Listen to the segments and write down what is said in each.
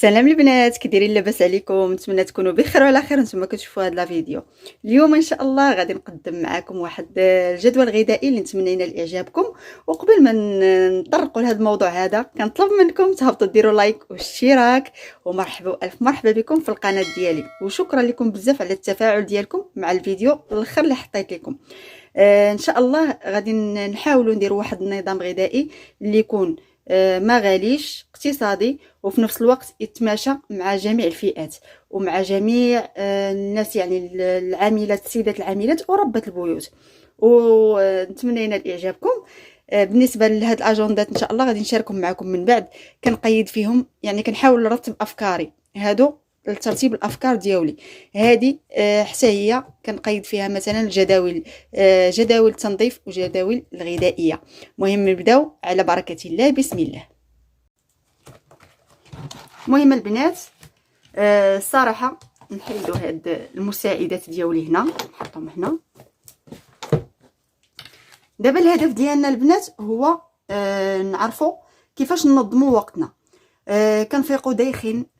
سلام البنات، كي دايرين؟ لاباس عليكم؟ نتمنى تكونوا بخير وعلى خير. نتوما كتشوفوا هذا الفيديو اليوم ان شاء الله غادي نقدم معكم واحد الجدول غذائي اللي نتمنى ينال اعجابكم. وقبل ما نطرقوا لهذا الموضوع هذا كنطلب منكم تهبطوا ديروا لايك واشتراك، ومرحبا الف مرحبا بكم في القناه ديالي، وشكرا لكم بزاف على التفاعل ديالكم مع الفيديو الاخر اللي حطيت لكم. ان شاء الله غادي نحاولوا نديروا واحد النظام غذائي اللي يكون ما غاليش، اقتصادي، وفي نفس الوقت يتماشى مع جميع الفئات ومع جميع الناس، يعني العاملات، السيدات العاملات وربات البيوت، ونتمنى ينال اعجابكم. بالنسبه لهاد الاجندات ان شاء الله غادي نشاركهم معكم من بعد، كنقيد فيهم، يعني كنحاول نرتب افكاري. هادو الترتيب الافكار ديالي هذه حتى هي كنقيد فيها مثلا الجداول، جداول التنظيف وجداول الغذائيه. المهم نبداو على بركه الله، بسم الله. المهم البنات، الصراحه نحيدوا هاد المساعدات ديالي هنا، نحطهم هنا. دابا الهدف ديالنا البنات هو نعرفوا كيفاش ننظموا وقتنا. كنفيقوا دايخين،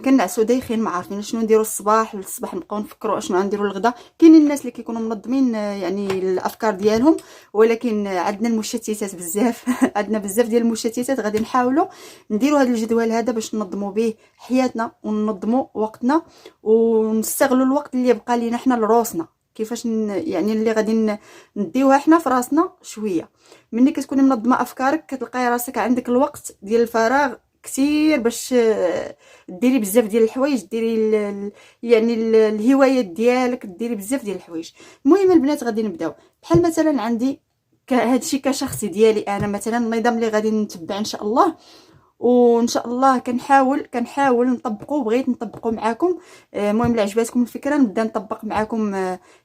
كنعسوا دايخين، ما عارفين شنو نديروا الصباح نبقاو نفكروا اشنو غنديروا الغدا. كاينين الناس اللي كيكونوا منظمين يعني الافكار ديالهم، ولكن عندنا المشتتات بزاف عندنا بزاف ديال المشتتات. غادي نحاولوا نديروا هذا الجدول هذا باش ننظموا به حياتنا وننظموا وقتنا ونستغلوا الوقت اللي بقى لينا حنا لروسنا. كيفاش يعني اللي غادي نديوها حنا في راسنا شويه. ملي كتكوني منظمه افكارك كتلقاي راسك عندك الوقت ديال الفراغ كثير باش ديري بزاف ديال الحوايج، ديري يعني الهوايات ديالك، ديري بزاف ديال الحوايج. المهم البنات غادي نبداو. بحال مثلا عندي هادشي كشخصي ديالي انا، مثلا النظام اللي غادي نتبع ان شاء الله، وان شاء الله كنحاول نطبقوا، بغيت نطبقوا معكم. المهم اللي عجباتكم الفكره نبدا نطبق معكم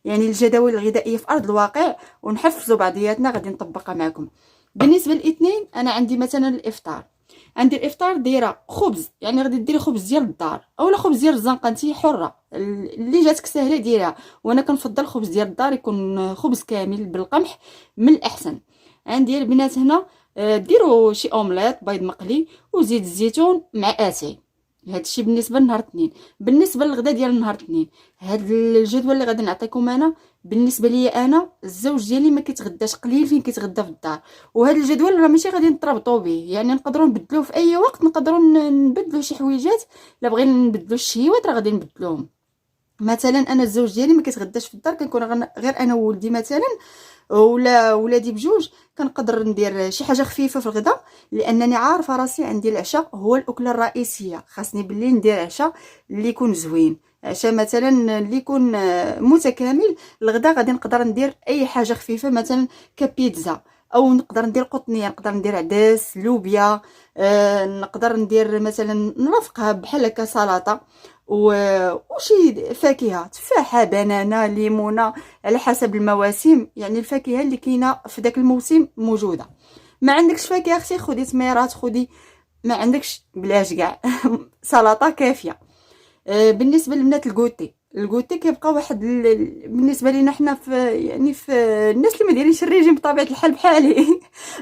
يعني الجداول الغذائيه في ارض الواقع، ونحفزوا بعضياتنا غادي نطبقها معكم. بالنسبه للاثنين انا عندي مثلا الافطار. عندي الافطار دايره خبز، يعني غادي ديري خبز ديال الدار اولا خبز ديال الزنقه، انت حره اللي جاتك سهله ديرها. وانا كنفضل خبز ديال الدار يكون خبز كامل بالقمح من الاحسن. عندي البنات هنا ديروا شي اومليت بيض مقلي وزيت الزيتون مع اتاي. هذا الشيء بالنسبه لنهار الاثنين. بالنسبه للغدا ديال نهار الاثنين، هذا الجدول اللي غادي نعطيكم انا بالنسبه لي انا، الزوج ديالي ما كيتغداش، قليل فين كيتغدى في الدار. وهذا الجدول راه ماشي غادي نتربطوا به، يعني نقدروا نبدلوه في اي وقت، نقدروا نبدلوا شي حويجات. الا بغينا نبدلوا الشهيوات راه غادي نبدلوهم. مثلا انا الزوج ديالي ما كيتغداش في الدار، كنكون غير انا وولدي مثلا، ولا ولادي بجوج. كنقدر ندير شي حاجه خفيفه في الغداء، لانني عارفه راسي عندي العشاء هو الاكله الرئيسيه. خاصني بالليل ندير عشاء اللي يكون زوين، عشاء مثلا اللي يكون متكامل. الغداء غادي نقدر ندير اي حاجه خفيفه، مثلا كبيتزا، او نقدر ندير قطنيه، نقدر ندير عدس، لوبيا، نقدر ندير مثلا نرافقها بحال هكا سلطه وشي فاكهه، تفاحه، بنانه، ليمونه، على حسب المواسم. يعني الفاكهه اللي كاينه في داك الموسم موجوده. ما عندكش فاكهه اختي خدي تميرات، خدي، ما عندكش بلاش كاع سلطه كافيه. بالنسبه للبنات الكوتي كيبقى واحد بالنسبه لينا حنا في، يعني في الناس اللي ما دايرينش الريجيم بطبيعه الحال بحالي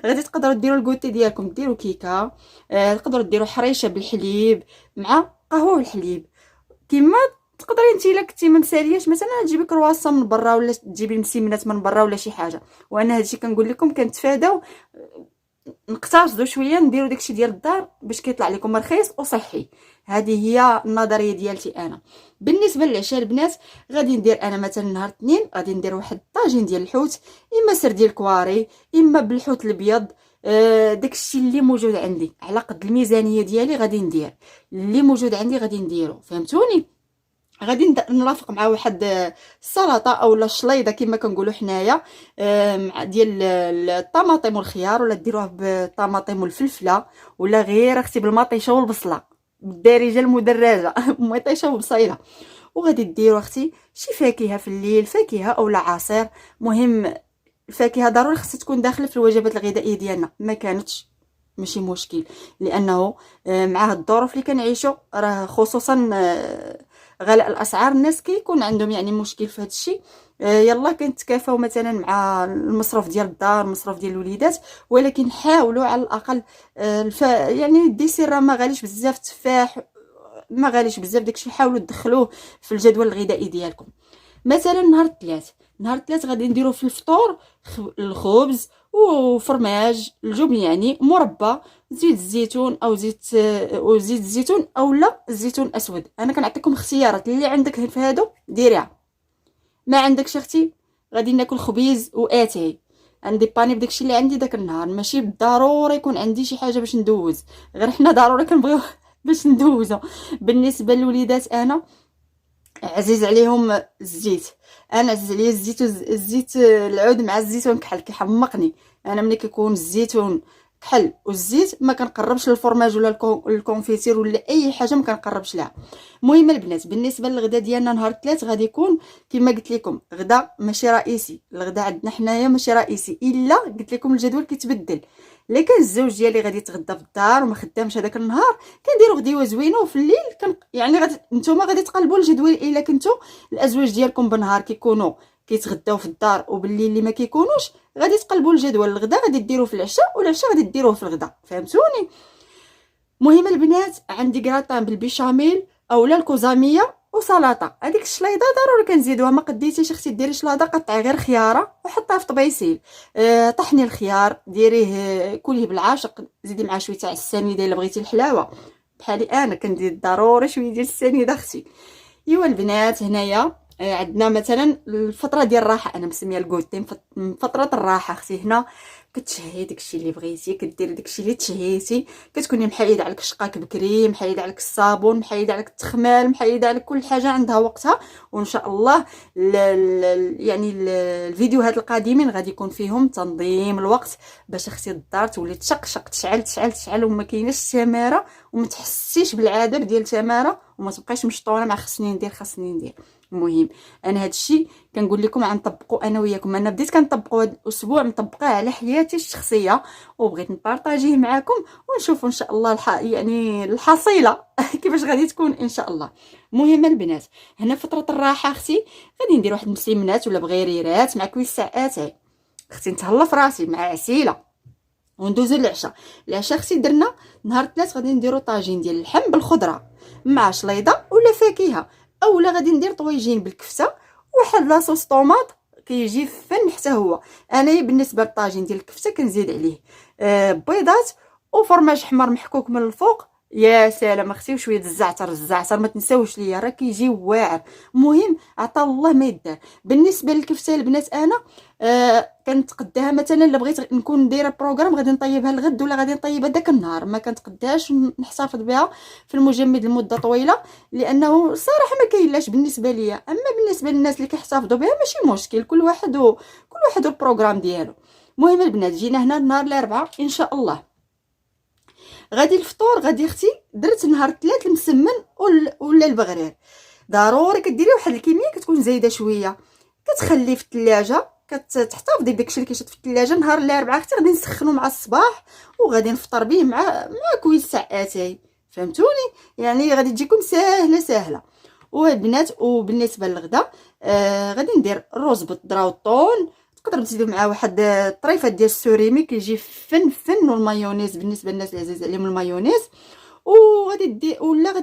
غادي تقدروا ديروا الكوتي ديالكم، ديروا كيكه، تقدروا ديروا حريشه بالحليب مع قهوه بالحليب. كيما تقدري انت الا كنتي ما مسالياش مثلا تجيبي كرواسون من برا، ولا تجيبي مسيمنات من برا، ولا شي حاجه. وانا هادشي كنقول لكم كنتفاداو، نقتصدوا شويه، نديروا داكشي ديال الدار باش كيطلع لكم رخيص وصحي. هذه هي النظريه ديالتي انا. بالنسبه للعشاء البنات غادي ندير انا مثلا نهار الاثنين غادي ندير واحد الطاجين ديال الحوت، اما سردين الكواري اما بالحوت الابيض. داكشي اللي موجود عندي على قد الميزانيه ديالي غادي ندير اللي موجود عندي غادي نديرو، فهمتوني؟ غادي نرافق مع واحد السلطه اولا الشليضه كما كنقولوا حنايا، مع ديال الطماطم والخيار، ولا ديروه بالطماطم والفلفله، ولا غير اختي بالمطيشه والبصله بالدارجه المدرجه مطيشه وبصيله. وغادي ديروا اختي شي فاكهه في الليل، فاكهه اولا عصير. مهم الفاكهه ضروري خصها تكون داخله في الوجبات الغذائيه ديالنا، ما كانتش ماشي مشكل، لانه مع الظروف اللي كنعيشوا راه خصوصا غلاء الاسعار، الناس كيكون عندهم يعني مشكل في هذا الشيء. يلا كنتكافاو مثلا مع المصروف ديال الدار، المصروف ديال الوليدات، ولكن حاولوا على الاقل يعني الديسير راه ما غاليش بزاف، تفاح ما غاليش بزاف داكشي حاولوا تدخلوه في الجدول الغذائي ديالكم. مثلا نهار الثلاث غادي نديرو في الفطور الخبز وفرماج الجبن، يعني مربى، زيت الزيتون او زيت الزيتون او لا الزيتون الاسود. انا كنعطيكم اختيارات، اللي عندك في هادو ديريها، ما عندكش اختي غادي ناكل خبيز واتاي، عندي باني بداكشي اللي عندي داك النهار. ماشي بالضروري يكون عندي شي حاجه باش ندوز، غير حنا ضروري كنبغيو باش ندوزو. بالنسبه للوليدات انا عزيز عليهم الزيت، انا عزيز عليا الزيت العود مع الزيتون كحل كيحمقني. انا ملي كيكون الزيتون كحل والزيت ما كنقربش للفرماج ولا الكونفيتير ولا اي حاجه، ما كنقربش لها. المهم البنات بالنسبه للغدا ديالنا نهار الثلاث غادي يكون كما قلت لكم غدا ماشي رئيسي. الغدا عندنا حنايا ماشي رئيسي، الا قلت لكم الجدول كيتبدل. لكن الزوج ديالي غادي يتغدى في الدار وما خدامش هذاك النهار، كنديروا غديوه زوينه، وفي الليل يعني غادي نتوما غادي تقلبوا الجدول. الا كنتو الازواج ديالكم بالنهار كيكونوا كيتغداو في الدار وبالليل اللي ما كيكونوش غادي تقلبوا الجدول. الغدا غادي ديروه في العشاء والعشاء غادي ديروه في الغدا، فهمتوني؟ مهم البنات عندي كراطان بالبيشاميل اولا الكوزاميه وسلطه. هذيك الشليضه ضروري كنزيدوها، ما قديتيش اختي ديري شلاضه قطعي غير خياره وحطها في طبيسيل. طحني الخيار ديريه كليه بالعاشق، زيدي معاه شويه تاع السنيده الا بغيتي الحلاوه، بحالي انا كندير ضروري شويه ديال السنيده اختي. ايوا البنات هنايا عندنا مثلا الفتره ديال الراحه، انا مسميه الكوتين فتره الراحه اختي. هنا كتشهي داكشي اللي بغيتي، كديري داكشي اللي تشهيتي، كتكوني محيده عليك شقاك بكري، محيده عليك الصابون، محيده عليك التخمال، محيده عليك كل حاجه عندها وقتها. وان شاء الله يعني الفيديوهات القادمين غادي يكون فيهم تنظيم الوقت باش اختي الدار تولي تشقشق تشعل وما كايناش تماره وما تحسيش بالعذاب ديال التماره وما تبقايش مشطونه مع خصني ندير. المهم انا هادشي كنقول لكم غنطبقوا انا وياكم. انا بديت كنطبقوا هذا الاسبوع مطبقاه على حياتي الشخصيه وبغيت نبارطاجيه معكم ونشوفوا ان شاء الله يعني الحصيله كيفاش غادي تكون ان شاء الله. المهم البنات هنا فتره الراحه اختي غادي ندير واحد المسيمنات ولا بغيريرات مع كويس ساعات اختي نتهلا في راسي مع عسيله وندوزو للعشاء. العشاء اختي درنا نهار الثلاث غادي نديرو طاجين ديال اللحم بالخضره مع شليضه ولا فاكهه، اولا غادي ندير طويجين بالكفته واحد لاصوص طوماط كيجي فن حتى هو. انا بالنسبه للطاجين ديال الكفته كنزيد عليه بيضات وفرماج حمر محكوك من الفوق. يا سلام اختي وشويه الزعتر ما تنساوش ليا راه كيجي واعر. المهم عطا الله ما يدار. بالنسبه للكفته البنات انا كنتقداها مثلا الا بغيت نكون دايره بروغرام غادي نطيبها الغد ولا غادي نطيبها داك النهار، ما كنتقداش نحتفظ بها في المجمد لمده طويله لانه الصراحه ما كاينلاش بالنسبه ليا. اما بالنسبه للناس اللي كيحتفظوا بها ماشي مشكل، كل واحد البروغرام ديالو. المهم البنات جينا هنا نهار الاربعاء ان شاء الله. غادي الفطور غادي اختي درت نهار الثلاث المسمن ولا البغرير. ضروري كديري واحد الكميه كتكون زايده شويه، كتخليه في الثلاجه، كتحتفظي بداكشي اللي كيشط في الثلاجه. نهار الاربعاء اختي غادي نسخنو مع الصباح وغادي نفطر به مع كويس ساعاتي، فهمتوني؟ يعني غادي تجيكم ساهله. والبنات وبالنسبه للغدا غادي ندير الرز بالذره والطون، تقدروا تزيدوا معاه واحد الطريفه ديال السوريمي كيجي فن والمايونيز بالنسبه للناس اللي عزيز عليهم المايونيز. غادي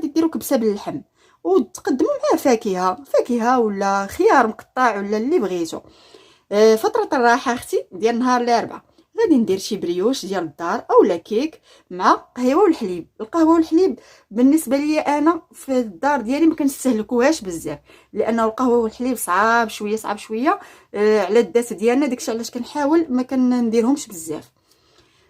ديروا كبسه باللحم وتقدموا معاه فاكهه ولا خيار مقطع ولا اللي بغيتو. فتره الراحه اختي ديال نهار الاربعاء غادي ندير شي بريوش ديال الدار اولا كيك مع قهوه والحليب. القهوه والحليب بالنسبه لي انا في الدار ديالي ما كنستهلكوهاش بزاف لانه القهوه والحليب صعاب شويه على الذات ديالنا، داكشي علاش كنحاول ما كنديرهمش بزاف.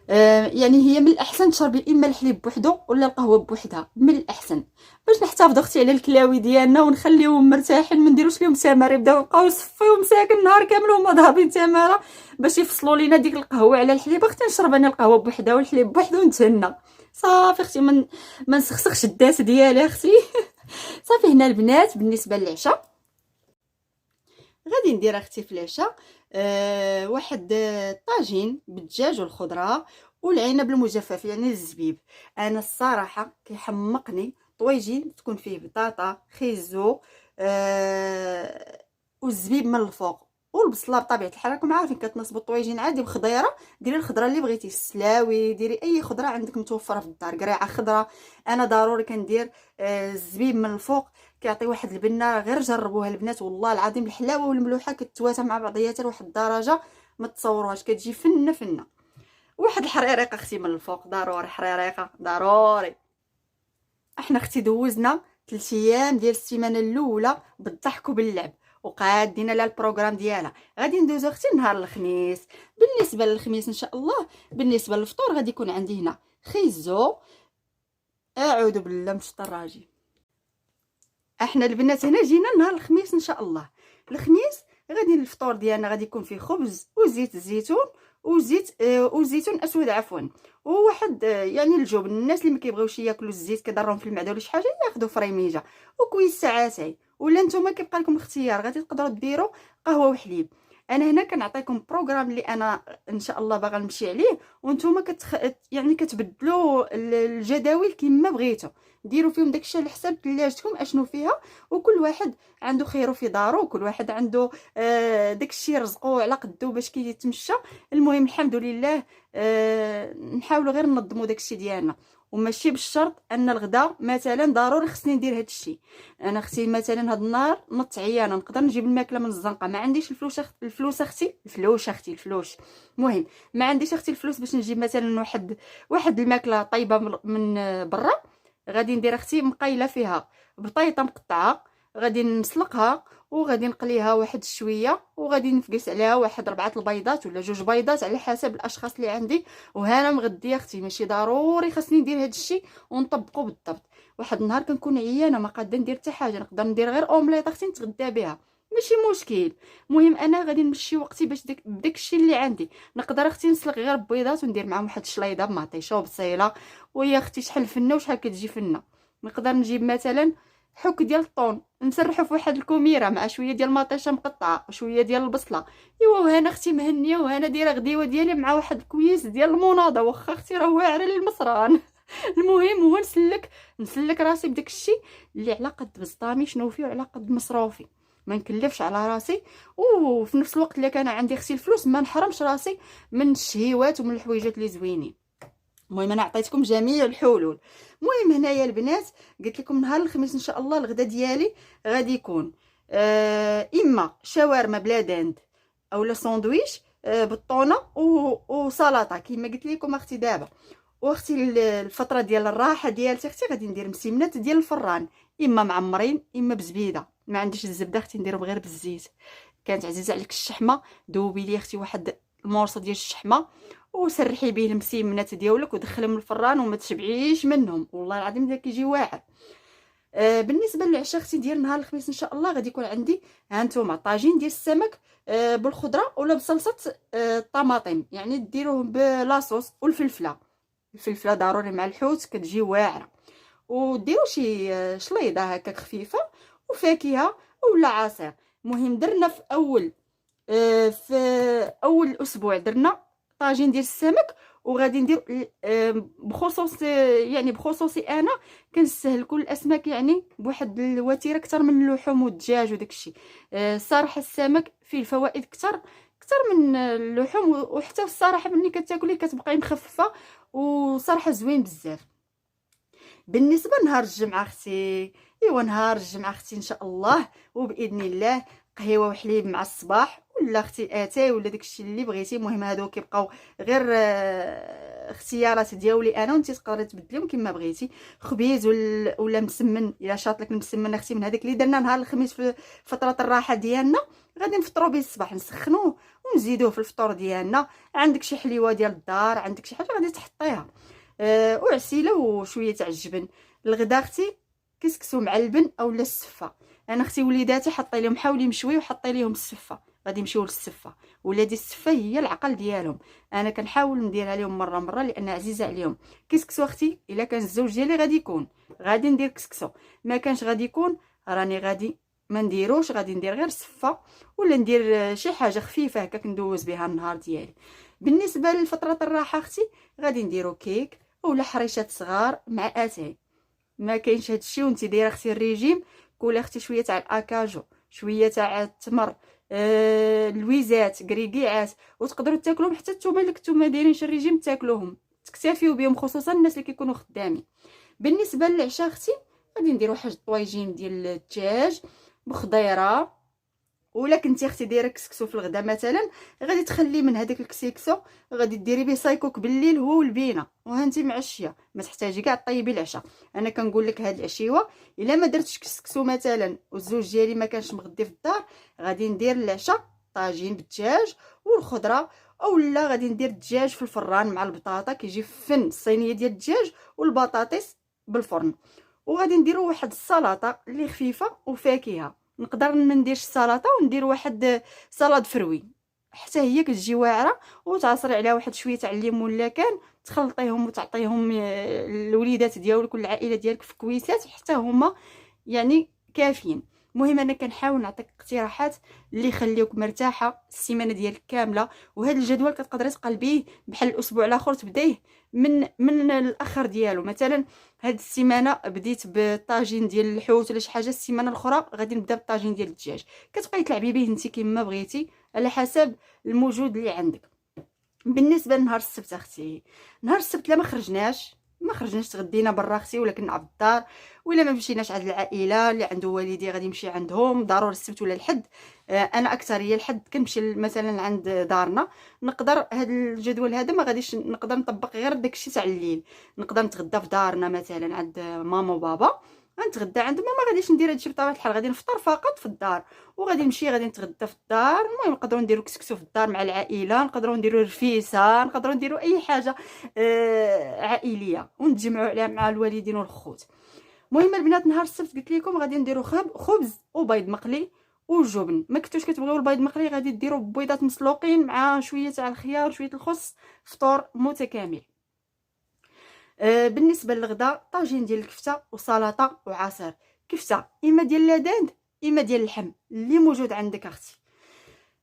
يعني هي من الاحسن تشربي اما الحليب بوحدو ولا القهوه بوحدها، من الاحسن باش نحتفظوا اختي على الكلاوي ديالنا ونخليوهم مرتاحين، ما نديروش لهم تماره يبداو يبقاو يصفيو مساكن النهار كامل وهما ضاربين تماره باش يفصلوا لينا ديك القهوه على الحليب. اختي نشرب انا القهوه بوحدها والحليب بوحدو ونتهنى صافي اختي، ما نسخسخش الداس ديالي اختي صافي. هنا البنات بالنسبه للعشاء غادي ندير اختي في العشاء واحد طاجين بالدجاج والخضره والعنب المجفف يعني الزبيب. انا الصراحه كيحمقني طويجين تكون فيه بطاطا خيزو والزبيب من الفوق والبصله بطبيعه الحال راكم عارفين كتناسبوا الطويجين عادي بخضيره. ديري الخضره اللي بغيتي، السلاوي، ديري اي خضره عندك متوفره في الدار، قريعه خضره. انا ضروري كندير الزبيب من الفوق، كيعطي واحد البنه. غير جربوها البنات والله العظيم، الحلاوه والملوحه كتواتى مع بعضياتها لواحد الدرجه ما تصوروهاش، كتجي فنه فنه. واحد الحريريقه اختي من الفوق، ضروري حريريقه ضروري. احنا اختي دوزنا 3 ايام ديال السيمانه الاولى بالضحك وباللعب، وقادين على البروغرام ديالها. غادي ندوزو اختي نهار الخميس. بالنسبه للخميس ان شاء الله، بالنسبه للفطور غادي يكون عندي هنا خيزو. اعوذ بالله من الشيطان الرجيم. احنا البنات هنا جينا نهار الخميس ان شاء الله. الخميس غادي الفطور ديالنا غادي يكون فيه خبز وزيت الزيتون وزيتون اسود عفوا، وواحد يعني الجبن. الناس اللي ما كيبغيوش ياكلوا الزيت كيضرهم في المعده ولا شي حاجه ياخذوا فريميجه وكويس ساعتين. ولا نتوما كيبقى لكم اختيار، غادي تقدروا ديروا قهوه وحليب. انا هنا كنعطيكم بروغرام اللي انا ان شاء الله باغا نمشي عليه، وانتوما يعني كتبدلوا الجداول كما بغيتوا، ديروا فيهم داكشي على حساب ثلاجتكم اشنو فيها. وكل واحد عنده خيره في دارو، وكل واحد عنده داكشي رزقو على قدو باش كيتمشى. المهم الحمد لله نحاولوا غير ننظموا داكشي ديالنا، وماشي بالشرط ان الغداء مثلا ضروري خصني ندير هذا الشيء. انا اختي مثلا هاد النهار نط عيانه، نقدر نجيب الماكله من الزنقه، ما عنديش الفلوس الفلوس. المهم ما عنديش اختي الفلوس باش نجيب مثلا واحد الماكله طيبه من برا. غادي ندير اختي مقيله فيها بطيطه مقطعه، غادي نسلقها وغادي نقليها واحد شويه، وغادي نفقس عليها واحد 4 البيضات ولا 2 بيضات على حسب الاشخاص اللي عندي. وهنا مغديه اختي، ماشي ضروري خاصني ندير هذا الشيء ونطبقه بالضبط. واحد النهار كنكون عيانه ما قادره ندير حتى حاجه، نقدر ندير غير اومليط اختي نتغدى بها، ماشي مشكل. المهم انا غادي نمشي وقتي باش بداك الشيء اللي عندي. نقدر اختي نسلق غير بيضات وندير معاهم واحد الشليضه بمطيشه وبصيله، ويا اختي شحال فنه وشحال كتجي فنه. نقدر نجيب مثلا حك ديال الطون نسرحو في واحد الكوميره مع شويه ديال المطيشه مقطعه وشويه ديال البصله. ايوا وهنا اختي مهنيه، وهنا دايره غديوه ديالي مع واحد الكويس ديال المناضه، واخا اختي راه واعره للمصران. المهم هو نسلك راسي بداك الشيء اللي على قد بسطامي شنو فيه وعلى قد مصروفي، ما نكلفش على راسي. وفي نفس الوقت اللي كان عندي اختي الفلوس ما نحرمش راسي من الشهيوات ومن الحويجات اللي زوينين. المهم انا عطيتكم جميع الحلول. المهم هنايا البنات قلت لكم نهار الخميس ان شاء الله الغدا ديالي غادي يكون اما شاورما بلا دند اولا ساندويش بالطونه وسلطه كما قلت لكم اختي دابا. واختي الفتره ديال الراحه ديالتي اختي غادي ندير مسيمنات ديال الفران، اما معمرين اما بزبيده. ما عنديش الزبده اختي نديرهم غير بالزيت. كانت عزيزه عليك الشحمه، دوبي لي اختي واحد المورصه ديال الشحمه وسرحي به المسيمنات ديالك ودخلهم الفران وما تشبعيش منهم، والله العظيم داك كيجي واعر. بالنسبه للعشاء اختي ديال نهار الخميس ان شاء الله غادي يكون عندي هانتوما طاجين ديال السمك بالخضره ولا بصلصه الطماطم، يعني ديروه بلاصوص الفلفله ضروري مع الحوت كتجي واعره. وديروا شي شليضه هكاك خفيفه وفاكهه ولا عصير. المهم درنا في اول اسبوع درنا طاجين ديال السمك، وغادي ندير بخصوصي انا كنسهل كل الاسماك يعني بواحد الوتيره اكثر من اللحوم والدجاج وداك الشيء. الصراحه السمك فيه الفوائد اكثر من اللحوم، وحتى الصراحه ملي كتاكلي كتبقاي مخففه وصراحه زوين بزاف. بالنسبه لنهار الجمعه اختي، ايوا نهار الجمعه اختي ان شاء الله وباذن الله قهوه وحليب مع الصباح ولا اختي اتاي ولا داكشي اللي بغيتي. المهم هادو كيبقاو غير اختيارات ديالي انا، وانت تقدري تبدليهم كما بغيتي. خبيز ولا مسمن الا شاط لك المسمن اختي من هذاك اللي درنا نهار الخميس في فتره الراحه ديالنا، غادي نفطروا به الصباح نسخنوه ونزيدوه في الفطور ديالنا. عندك شي حليوه ديال الدار، عندك شي حاجه غادي تحطيها وعسيله وشويه تاع الجبن. الغدا اختي كسكسو مع البن اولا السفه. انا اختي وليداتي حطي لهم حاولي مشوي وحطي لهم السفه، غادي يمشيو للسفه. ولادي السفه هي العقل ديالهم، انا كنحاول نديرها لهم مره لان عزيزه عليهم. كسكسو اختي الا كان الزوج ديالي غادي يكون غادي ندير كسكسو، ما كانش غادي يكون راني غادي ما نديروش، غادي ندير غير السفه ولا ندير شي حاجه خفيفه هكاك ندوز بها النهار ديالي. بالنسبه لفتره الراحه اختي غادي نديرو كيك اولا حريشات صغار مع اتاي. ما كاينش هادشي وانت دايره اختي الريجيم، كولي اختي شويه تاع الاكاجو، شويه تاع التمر، اللويزات، كريكيعات، وتقدروا تاكلوهم حتى نتوما اللي كنتو دايرين شي ريجيم تاكلوهم، تكتفيو بهم، خصوصا الناس اللي كيكونوا خدامين. بالنسبه للعشاء اختي غادي نديرو واحد طوايجين ديال الدجاج بخضيره، ولا كنتي اختي دايره كسكسو في الغدا مثلا، غادي تخلي من هذاك الكسكسو غادي ديري به سايكوك بالليل هو والبينه، وهانتي معشيه ما تحتاجي كاع طيبي العشاء. انا كنقول لك هاد العشيوه الا ما درتش كسكسو مثلا والزوج ديالي ما كانش مغدي في الدار، غادي ندير العشاء طاجين بالدجاج والخضره، اولا غادي ندير الدجاج في الفران مع البطاطا، كيجي فن الصينيه ديال الدجاج والبطاطس بالفرن. وغادي نديرو واحد السلطه اللي خفيفه وفاكهه، نقدر ما نديرش السلطه وندير واحد سلطه فروي حتى هي كتجي واعره، وتعصري عليها واحد شويه تاع الليمون لا كان، تخلطيهم وتعطيهم الوليدات ديالك والعائله ديالك في كويسات حتى هما يعني كافيين. المهم انا كنحاول نعطيك اقتراحات اللي يخليوك مرتاحه السيمانه ديالك كامله، وهذا الجدول كتقدري تقلبيه بحال الاسبوع الاخر تبدايه من الاخر ديالو. مثلا هاد السيمانه بديت بالطاجين ديال الحوت ولا شي حاجه، السيمانه الاخرى غادي نبدا بالطاجين ديال الدجاج، كتبقاي تلعبي به انت كما بغيتي على حسب الموجود اللي عندك. بالنسبه لنهار السبت اختي، نهار السبت لا ما خرجناش تغدينا برا اختي، ولا كنا في الدار، ولا ما مشيناش عند العائله اللي عنده والدي غادي يمشي عندهم ضروري السبت ولا الحد. انا اكثريه الحد كنمشي مثلا عند دارنا. نقدر هذا الجدول هذا ما غاديش نقدر نطبق غير داكشي تاع الليل، نقدر نتغدى في دارنا مثلا عند ماما وبابا، غنتغدى عندهم، ما غاديش ندير هادشي بطبيعه الحال، غادي نفطر فقط في الدار وغادي نمشي غادي نتغدى في الدار. المهم نقدروا نديروا كسكسو في الدار مع العائله، نقدروا نديروا رفيسه، نقدروا نديروا اي حاجه عائليه ونتجمعوا عليها مع الوالدين والخوت. المهم البنات نهار السبت قلت لكم غادي نديروا خبز وبيض مقلي وجبن. ما كنتوش كتبغيو البيض مقلي غادي ديروا بيضات مسلوقين مع شويه تاع الخيار وشويه الخس، فطور متكامل. بالنسبه للغدا طاجين ديال الكفته وسلطه وعصير. كفته اما ديال لاداند اما ديال اللحم اللي موجود عندك اختي،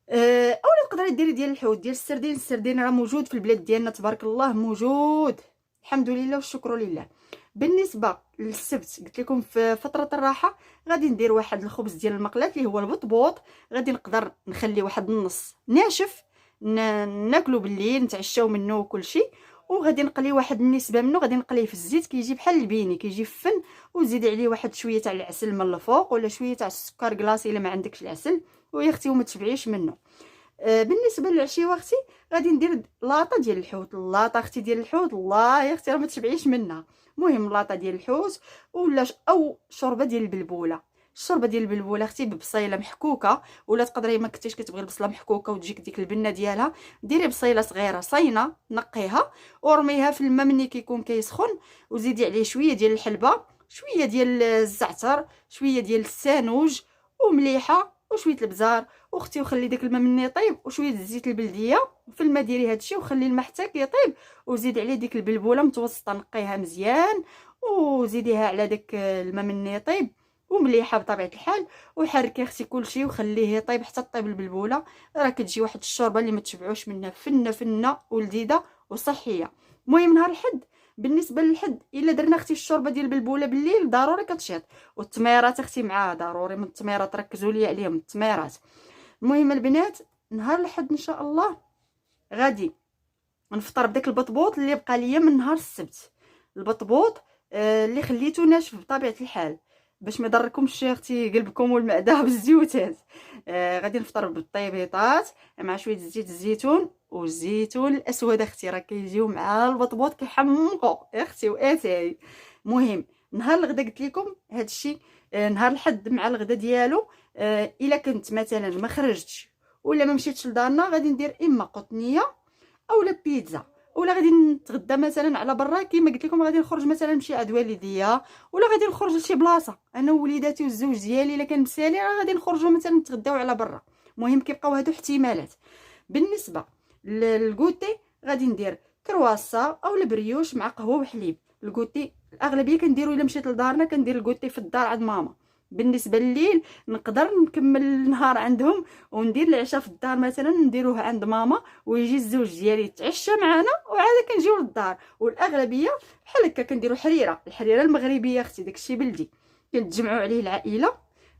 اولا تقدري ديري ديال الحوت ديال السردين راه موجود في البلاد ديالنا تبارك الله، موجود الحمد لله والشكر لله. بالنسبه للسبت قلت لكم في فتره الراحه غادي ندير واحد الخبز ديال المقلات اللي هو البطبوط، غادي نقدر نخلي واحد النص ناشف ناكلو بالليل نتعشاو منه وكل شيء، وغادي نقلي واحد النسبه منه غادي نقليه في الزيت كيجي بحال البيني كيجي فن، وزيدي عليه واحد شويه تاع العسل من الفوق ولا شويه تاع السكر كلاصي الا ما عندكش العسل، ويا اختي وما تشبعيش منه. بالنسبه للعشيه اختي غادي ندير لاطه ديال الحوت، اللاطه اختي ديال الحوت الله يا اختي راه ما تشبعيش منها. المهم لاطه ديال الحوت ولا او شوربه ديال البلبوله. الشوربه ديال البلبوله اختي ببصيله محكوكه، ولا تقدري ما كنتيش كتبغي البصله محكوكه وتجيك ديك البنه ديالها، ديري بصيله صغيره صينه نقيها ورميها في الماء ملي كيكون كيسخن، وزيدي عليه شويه ديال الحلبه، شويه ديال الزعتر، شويه ديال السانوج ومليحه وشويه البزار واختي، وخلي داك الماء مني يطيب وشويه الزيت البلديه في الماء، ديري هادشي وخلي الماء حتى كيطيب، وزيدي عليه ديك البلبوله متوسطه نقيها مزيان وزيديها على داك الماء مني يطيب ومليحه بطبيعه الحال، وحركي اختي كلشي وخليه يطيب حتى طيب البلبوله، راه كتجي واحد الشوربه اللي ما تشبعوش منها، فنه ولذيذه وصحيه. المهم نهار الحد بالنسبه للحد الا درنا اختي الشوربه ديال البلبوله بالليل ضروري كتشيط، والتميرات اختي معاها ضروري، من التميرات ركزوا لي عليهم التميرات. المهم البنات نهار الحد ان شاء الله غادي نفطر بداك البطبوط اللي بقى ليا من نهار السبت، البطبوط اللي خليته ناشف بطبيعه الحال باش ما يضركمش اختي قلبكم والمعده بالزيوتات. غادي نفطر بالطيبيطات مع شويه زيت الزيتون والزيتون الاسود اختي، راه كيجيو مع البطبوط كيحمقوا اختي واتاي. المهم نهار الغدا قلت لكم هادشي، نهار الحد مع الغدا ديالو الا كنت مثلا ما خرجتش ولا ما مشيتش لدارنا غادي ندير اما قطنيه اولا بيتزا، ولا غادي نتغدى مثلا على برا كيما قلت لكم، غادي نخرج مثلا نمشي عند والديا، ولا غادي نخرج لشي بلاصه انا ووليداتي والزوج ديالي الا كان مسالي راه غادي نخرجوا مثلا نتغداو على برا. المهم كيبقاو هادو احتمالات. بالنسبه للكوتي غادي ندير كرواسا او البريوش مع قهوه وحليب. الكوتي الاغلبيه كنديروا الا مشيت لدارنا كندير الكوتي في الدار عند ماما. بالنسبه لليل نقدر نكمل النهار عندهم وندير العشاء في الدار مثلا نديروه عند ماما، ويجي الزوج ديالي يتعشى معنا وعاد كنجيو للدار. والاغلبيه بحال هكا كنديروا الحريره المغربيه اختي، داكشي بلدي كنتجمعوا عليه العائله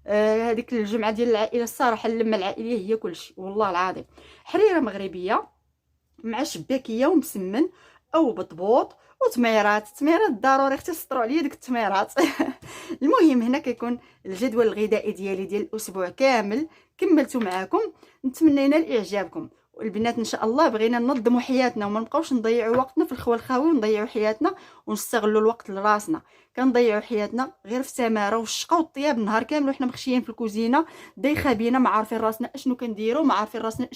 هذيك الجمعه ديال العائله الصراحه اللمه العائليه هي كلشي والله العظيم. حريره مغربيه مع شباكيه ومسمن او بطبوط وتميرات. التميرات ضروري اختي سطروا عليا ديك التميرات. المهم هنا كيكون الجدول الغذائي ديالي ديال الاسبوع كامل كملته معاكم. نتمنى ينال اعجابكم. والبنات ان شاء الله بغينا ننظموا حياتنا وما نبقاوش نضيعوا وقتنا في الخوى الخاوي ونضيعوا حياتنا ونستغلوا الوقت لراسنا. كنضيعوا حياتنا غير في السماره والشقه والطياب النهار كامل وحنا مخشيين في الكوزينه دايخه بينا، ما عارفين راسنا اشنو كنديروا، ما عارفين راسنا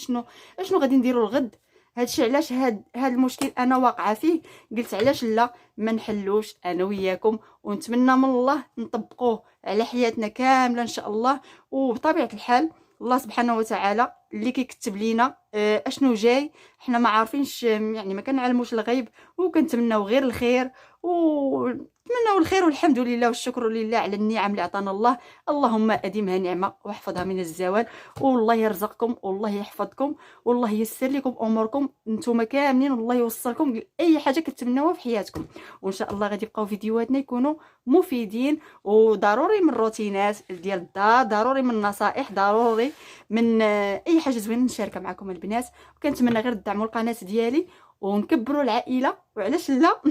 اشنو غادي نديروا الغد. هادشي علاش هاد المشكل انا واقعه فيه. قلت علاش لا ما نحلوش انا وياكم، ونتمنى من الله نطبقوه على حياتنا كامله ان شاء الله. وبطبيعه الحال الله سبحانه وتعالى اللي كيكتب لينا اشنو جاي حنا ما عارفينش، يعني ما كنعلموش الغيب وكنتمناو غير الخير ونتمناو الخير والحمد لله والشكر لله على النعم اللي عطانا الله. اللهم اديمها نعمه واحفظها من الزوال، والله يرزقكم والله يحفظكم والله ييسر لكم اموركم نتوما كاملين، والله يوصلكم لاي حاجه كتمناوها في حياتكم. وان شاء الله غادي يبقاو فيديوهاتنا يكونوا مفيدين، وضروري من الروتينات ديال الدار، ضروري من النصائح، ضروري من اي حاجه زوينه نشاركها معكم البنات. وكنتمنى غير تدعموا القناه ديالي ونكبروا العائله، وعلاش لا.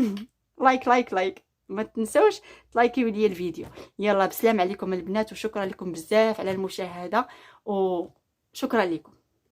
لايك لايك لايك، ما تنسوش تلايكيو لي الفيديو. يلا بسلام عليكم البنات، وشكرا لكم بزاف على المشاهده وشكرا لكم.